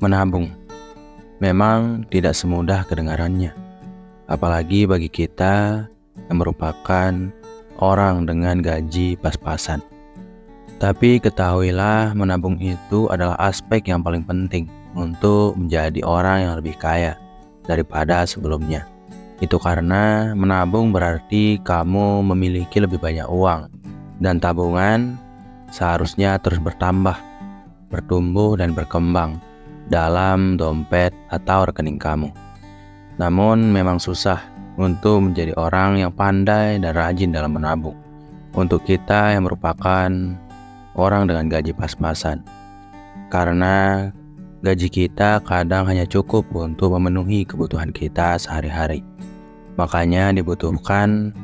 Menabung memang tidak semudah kedengarannya, apalagi bagi kita yang merupakan orang dengan gaji pas-pasan. Tapi ketahuilah, menabung itu adalah aspek yang paling penting untuk menjadi orang yang lebih kaya daripada sebelumnya. Itu karena menabung berarti kamu memiliki lebih banyak uang, dan tabungan seharusnya terus bertambah, bertumbuh dan berkembang dalam dompet atau rekening kamu. Namun memang susah untuk menjadi orang yang pandai dan rajin dalam menabung. Untuk kita yang merupakan orang dengan gaji pas-pasan, karena gaji kita kadang hanya cukup untuk memenuhi kebutuhan kita sehari-hari. Makanya dibutuhkan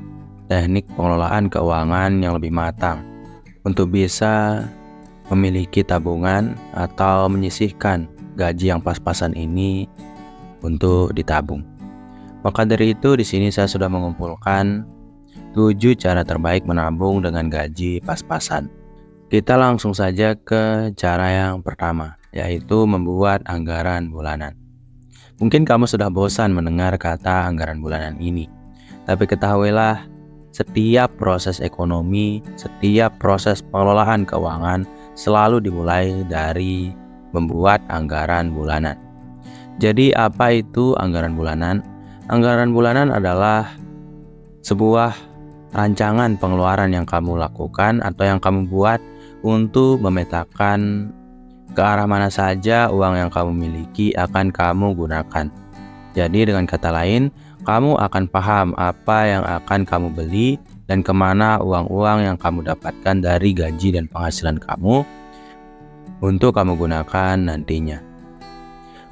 teknik pengelolaan keuangan yang lebih matang untuk bisa memiliki tabungan atau menyisihkan gaji yang pas-pasan ini untuk ditabung. Maka dari itu di sini saya sudah mengumpulkan 7 cara terbaik menabung dengan gaji pas-pasan. Kita langsung saja ke cara yang pertama, yaitu membuat anggaran bulanan. Mungkin kamu sudah bosan mendengar kata anggaran bulanan ini, tapi ketahuilah, setiap proses ekonomi, setiap proses pengelolaan keuangan selalu dimulai dari membuat anggaran bulanan. Jadi apa itu anggaran bulanan? Anggaran bulanan adalah sebuah rancangan pengeluaran yang kamu lakukan atau yang kamu buat untuk memetakan ke arah mana saja uang yang kamu miliki akan kamu gunakan. Jadi dengan kata lain, kamu akan paham apa yang akan kamu beli dan kemana uang-uang yang kamu dapatkan dari gaji dan penghasilan kamu untuk kamu gunakan nantinya.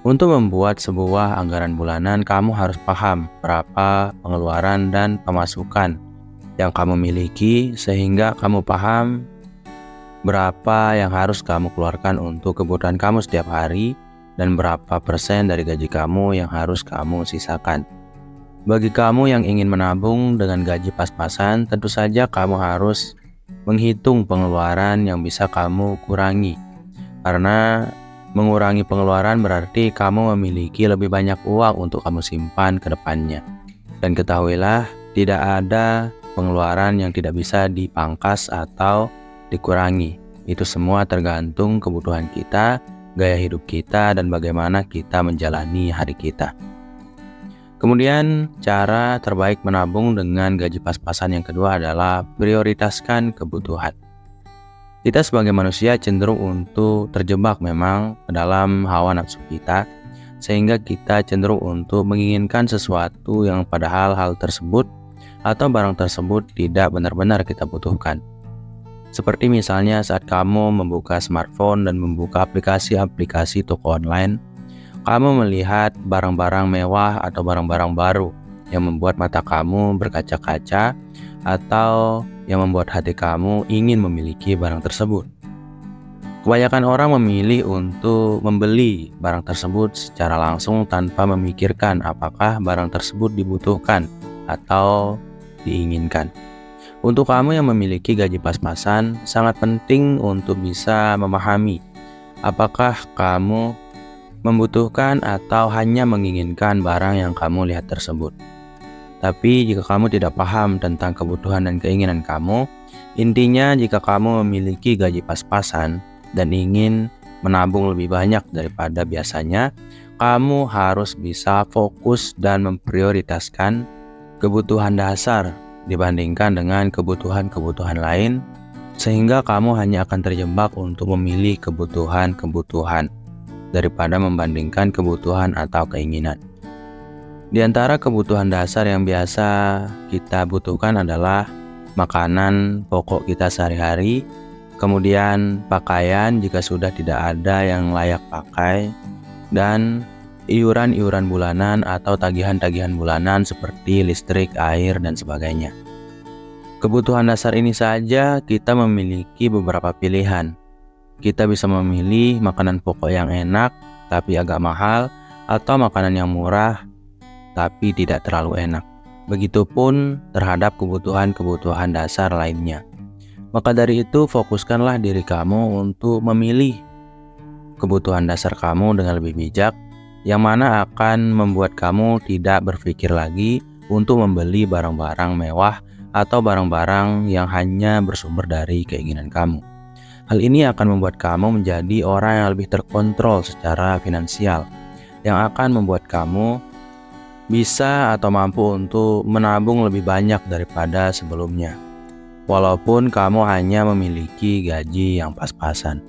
Untuk membuat sebuah anggaran bulanan, kamu harus paham berapa pengeluaran dan pemasukan yang kamu miliki, sehingga kamu paham berapa yang harus kamu keluarkan untuk kebutuhan kamu setiap hari dan berapa persen dari gaji kamu yang harus kamu sisakan. Bagi kamu yang ingin menabung dengan gaji pas-pasan, tentu saja kamu harus menghitung pengeluaran yang bisa kamu kurangi. Karena mengurangi pengeluaran berarti kamu memiliki lebih banyak uang untuk kamu simpan ke depannya. Dan ketahuilah, tidak ada pengeluaran yang tidak bisa dipangkas atau dikurangi. Itu semua tergantung kebutuhan kita, gaya hidup kita, dan bagaimana kita menjalani hari kita. Kemudian, cara terbaik menabung dengan gaji pas-pasan yang kedua adalah prioritaskan kebutuhan. Kita sebagai manusia cenderung untuk terjebak memang ke dalam hawa nafsu kita, sehingga kita cenderung untuk menginginkan sesuatu yang padahal hal tersebut atau barang tersebut tidak benar-benar kita butuhkan. Seperti misalnya saat kamu membuka smartphone dan membuka aplikasi-aplikasi toko online, kamu melihat barang-barang mewah atau barang-barang baru yang membuat mata kamu berkaca-kaca atau yang membuat hati kamu ingin memiliki barang tersebut. Kebanyakan orang memilih untuk membeli barang tersebut secara langsung tanpa memikirkan apakah barang tersebut dibutuhkan atau diinginkan. Untuk kamu yang memiliki gaji pas-pasan, sangat penting untuk bisa memahami apakah kamu membutuhkan atau hanya menginginkan barang yang kamu lihat tersebut. Tapi jika kamu tidak paham tentang kebutuhan dan keinginan kamu, intinya jika kamu memiliki gaji pas-pasan dan ingin menabung lebih banyak daripada biasanya, kamu harus bisa fokus dan memprioritaskan kebutuhan dasar dibandingkan dengan kebutuhan-kebutuhan lain, sehingga kamu hanya akan terjebak untuk memilih kebutuhan-kebutuhan daripada membandingkan kebutuhan atau keinginan. Di antara kebutuhan dasar yang biasa kita butuhkan adalah makanan pokok kita sehari-hari, kemudian pakaian jika sudah tidak ada yang layak pakai, dan iuran-iuran bulanan atau tagihan-tagihan bulanan seperti listrik, air, dan sebagainya. Kebutuhan dasar ini saja kita memiliki beberapa pilihan. Kita bisa memilih makanan pokok yang enak tapi agak mahal, atau makanan yang murah tapi tidak terlalu enak. Begitupun terhadap kebutuhan-kebutuhan dasar lainnya. Maka dari itu fokuskanlah diri kamu untuk memilih kebutuhan dasar kamu dengan lebih bijak, yang mana akan membuat kamu tidak berpikir lagi untuk membeli barang-barang mewah atau barang-barang yang hanya bersumber dari keinginan kamu. Hal ini akan membuat kamu menjadi orang yang lebih terkontrol secara finansial, yang akan membuat kamu bisa atau mampu untuk menabung lebih banyak daripada sebelumnya, walaupun kamu hanya memiliki gaji yang pas-pasan.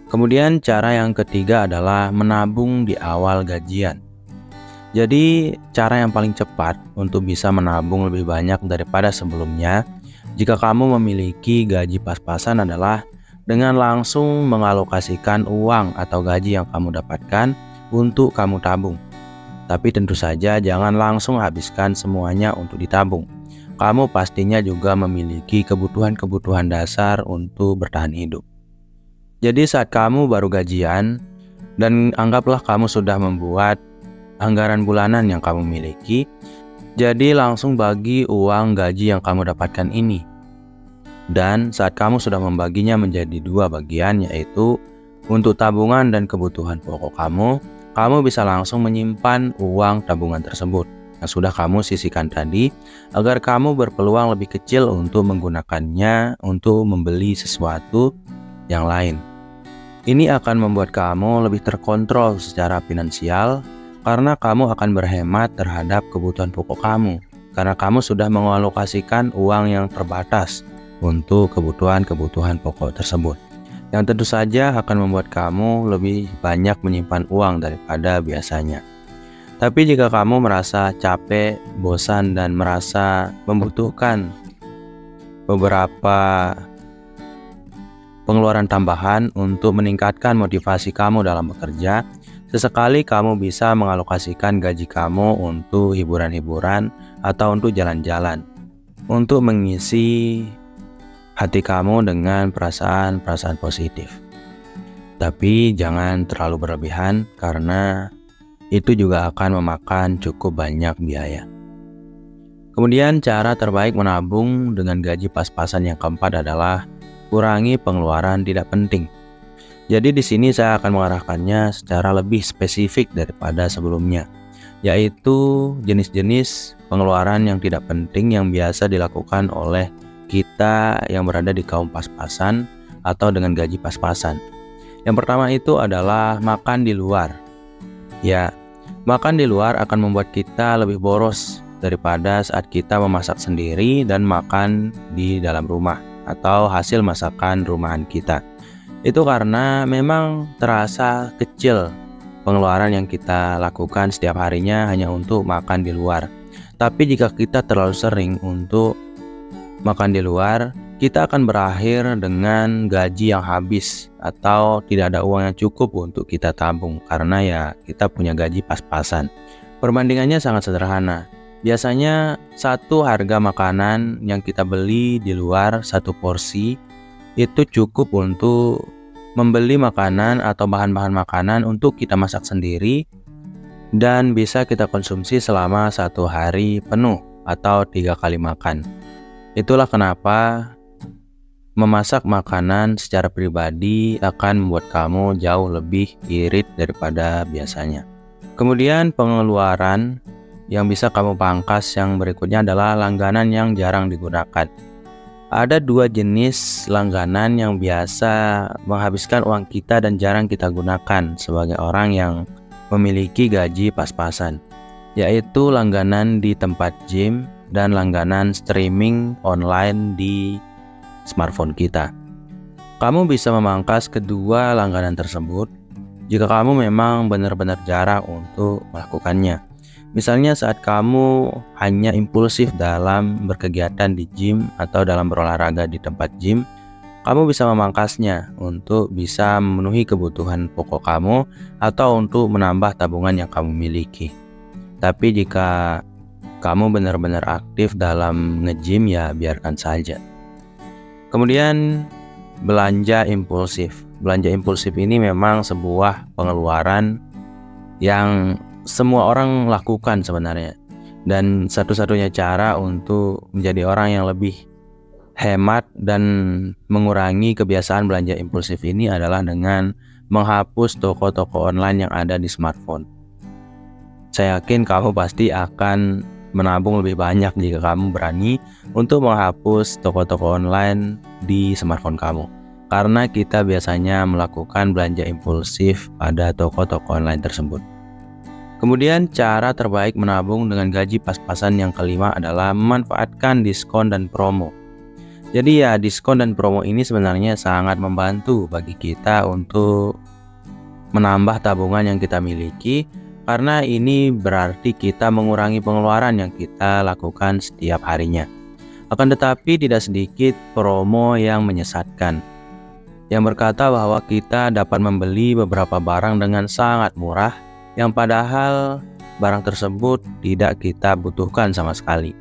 Kemudian cara yang ketiga adalah menabung di awal gajian. Jadi cara yang paling cepat untuk bisa menabung lebih banyak daripada sebelumnya jika kamu memiliki gaji pas-pasan adalah dengan langsung mengalokasikan uang atau gaji yang kamu dapatkan untuk kamu tabung. Tapi tentu saja jangan langsung habiskan semuanya untuk ditabung. Kamu pastinya juga memiliki kebutuhan-kebutuhan dasar untuk bertahan hidup. Jadi saat kamu baru gajian dan anggaplah kamu sudah membuat anggaran bulanan yang kamu miliki, jadi langsung bagi uang gaji yang kamu dapatkan ini. Dan saat kamu sudah membaginya menjadi 2 bagian, yaitu untuk tabungan dan kebutuhan pokok kamu bisa langsung menyimpan uang tabungan tersebut yang sudah kamu sisihkan tadi agar kamu berpeluang lebih kecil untuk menggunakannya untuk membeli sesuatu yang lain. Ini akan membuat kamu lebih terkontrol secara finansial karena kamu akan berhemat terhadap kebutuhan pokok kamu karena kamu sudah mengalokasikan uang yang terbatas untuk kebutuhan-kebutuhan pokok tersebut, yang tentu saja akan membuat kamu lebih banyak menyimpan uang daripada biasanya. Tapi jika kamu merasa capek, bosan, dan merasa membutuhkan beberapa pengeluaran tambahan untuk meningkatkan motivasi kamu dalam bekerja, sesekali kamu bisa mengalokasikan gaji kamu untuk hiburan-hiburan atau untuk jalan-jalan, untuk mengisi hati kamu dengan perasaan-perasaan positif. Tapi jangan terlalu berlebihan karena itu juga akan memakan cukup banyak biaya. Kemudian cara terbaik menabung dengan gaji pas-pasan yang keempat adalah kurangi pengeluaran tidak penting. Jadi di sini saya akan mengarahkannya secara lebih spesifik daripada sebelumnya, yaitu jenis-jenis pengeluaran yang tidak penting yang biasa dilakukan oleh kita yang berada di kaum pas-pasan atau dengan gaji pas-pasan. Yang pertama itu adalah makan di luar. Ya, makan di luar akan membuat kita lebih boros daripada saat kita memasak sendiri dan makan di dalam rumah atau hasil masakan rumahan kita. Itu karena memang terasa kecil pengeluaran yang kita lakukan setiap harinya hanya untuk makan di luar. Tapi jika kita terlalu sering untuk makan di luar, kita akan berakhir dengan gaji yang habis atau tidak ada uang yang cukup untuk kita tabung karena ya kita punya gaji pas-pasan. Perbandingannya sangat sederhana. Biasanya satu harga makanan yang kita beli di luar, satu porsi, itu cukup untuk membeli makanan atau bahan-bahan makanan untuk kita masak sendiri dan bisa kita konsumsi selama 1 hari penuh atau 3 kali makan. Itulah kenapa memasak makanan secara pribadi akan membuat kamu jauh lebih irit daripada biasanya. Kemudian pengeluaran yang bisa kamu pangkas yang berikutnya adalah langganan yang jarang digunakan. Ada 2 jenis langganan yang biasa menghabiskan uang kita dan jarang kita gunakan sebagai orang yang memiliki gaji pas-pasan, yaitu langganan di tempat gym dan langganan streaming online di smartphone kita. Kamu bisa memangkas kedua langganan tersebut jika kamu memang benar-benar jarang untuk melakukannya. Misalnya saat kamu hanya impulsif dalam berkegiatan di gym atau dalam berolahraga di tempat gym, kamu bisa memangkasnya untuk bisa memenuhi kebutuhan pokok kamu atau untuk menambah tabungan yang kamu miliki. Tapi jika kamu benar-benar aktif dalam nge-gym ya biarkan saja. Kemudian belanja impulsif. Belanja impulsif ini memang sebuah pengeluaran yang semua orang lakukan sebenarnya. Dan satu-satunya cara untuk menjadi orang yang lebih hemat dan mengurangi kebiasaan belanja impulsif ini adalah dengan menghapus toko-toko online yang ada di smartphone. Saya yakin kamu pasti akan menabung lebih banyak jika kamu berani untuk menghapus toko-toko online di smartphone kamu. Karena kita biasanya melakukan belanja impulsif pada toko-toko online tersebut. Kemudian cara terbaik menabung dengan gaji pas-pasan yang kelima adalah memanfaatkan diskon dan promo. Jadi ya, diskon dan promo ini sebenarnya sangat membantu bagi kita untuk menambah tabungan yang kita miliki, karena ini berarti kita mengurangi pengeluaran yang kita lakukan setiap harinya. Akan tetapi tidak sedikit promo yang menyesatkan, yang berkata bahwa kita dapat membeli beberapa barang dengan sangat murah, yang padahal barang tersebut tidak kita butuhkan sama sekali.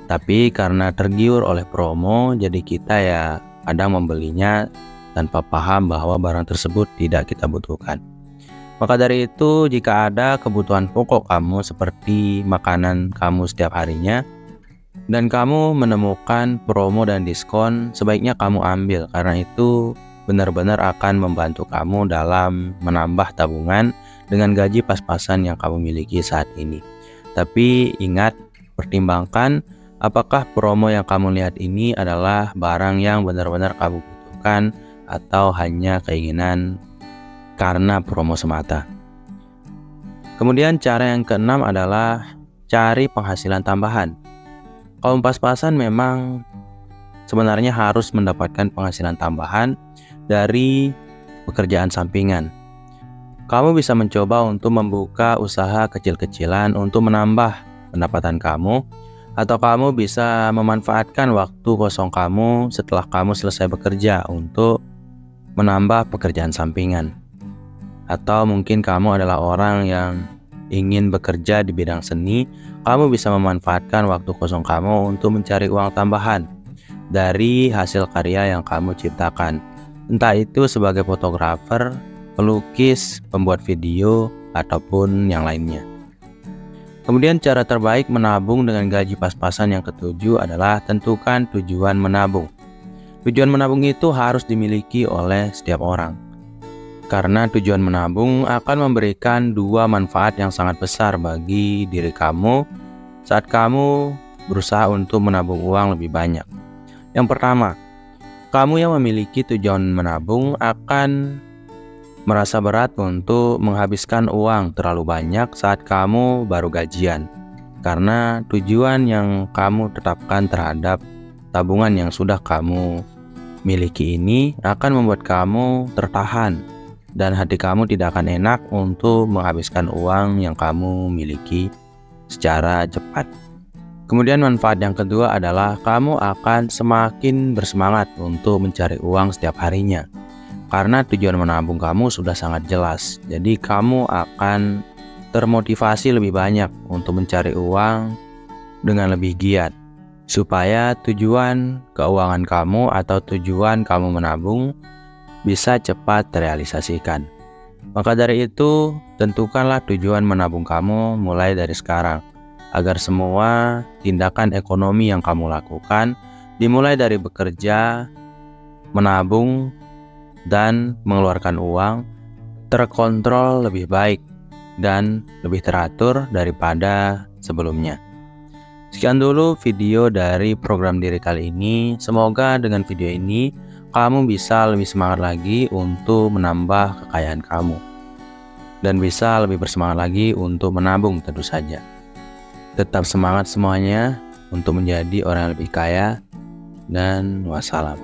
Tapi karena tergiur oleh promo, jadi kita ya kadang membelinya tanpa paham bahwa barang tersebut tidak kita butuhkan. Maka dari itu, jika ada kebutuhan pokok kamu seperti makanan kamu setiap harinya, dan kamu menemukan promo dan diskon, sebaiknya kamu ambil, karena itu benar-benar akan membantu kamu dalam menambah tabungan dengan gaji pas-pasan yang kamu miliki saat ini. Tapi ingat, pertimbangkan apakah promo yang kamu lihat ini adalah barang yang benar-benar kamu butuhkan atau hanya keinginan karena promo semata. Kemudian cara yang keenam adalah cari penghasilan tambahan. Kaum pas-pasan memang sebenarnya harus mendapatkan penghasilan tambahan dari pekerjaan sampingan. Kamu bisa mencoba untuk membuka usaha kecil-kecilan untuk menambah pendapatan kamu, atau kamu bisa memanfaatkan waktu kosong kamu setelah kamu selesai bekerja untuk menambah pekerjaan sampingan. Atau mungkin kamu adalah orang yang ingin bekerja di bidang seni, kamu bisa memanfaatkan waktu kosong kamu untuk mencari uang tambahan dari hasil karya yang kamu ciptakan. Entah itu sebagai fotografer, pelukis, pembuat video, ataupun yang lainnya. Kemudian cara terbaik menabung dengan gaji pas-pasan yang ketujuh adalah tentukan tujuan menabung. Tujuan menabung itu harus dimiliki oleh setiap orang. Karena tujuan menabung akan memberikan dua manfaat yang sangat besar bagi diri kamu saat kamu berusaha untuk menabung uang lebih banyak. Yang pertama, kamu yang memiliki tujuan menabung akan merasa berat untuk menghabiskan uang terlalu banyak saat kamu baru gajian, karena tujuan yang kamu tetapkan terhadap tabungan yang sudah kamu miliki ini akan membuat kamu tertahan dan hati kamu tidak akan enak untuk menghabiskan uang yang kamu miliki secara cepat. Kemudian manfaat yang kedua adalah kamu akan semakin bersemangat untuk mencari uang setiap harinya. Karena tujuan menabung kamu sudah sangat jelas. Jadi kamu akan termotivasi lebih banyak untuk mencari uang dengan lebih giat. Supaya tujuan keuangan kamu atau tujuan kamu menabung bisa cepat terrealisasikan. Maka dari itu, tentukanlah tujuan menabung kamu mulai dari sekarang, agar semua tindakan ekonomi yang kamu lakukan, dimulai dari bekerja, menabung, dan mengeluarkan uang, terkontrol lebih baik dan lebih teratur daripada sebelumnya. Sekian dulu video dari program diri kali ini. Semoga dengan video ini kamu bisa lebih semangat lagi untuk menambah kekayaan kamu, dan bisa lebih bersemangat lagi untuk menabung tentu saja. Tetap semangat semuanya untuk menjadi orang yang lebih kaya, dan wassalam.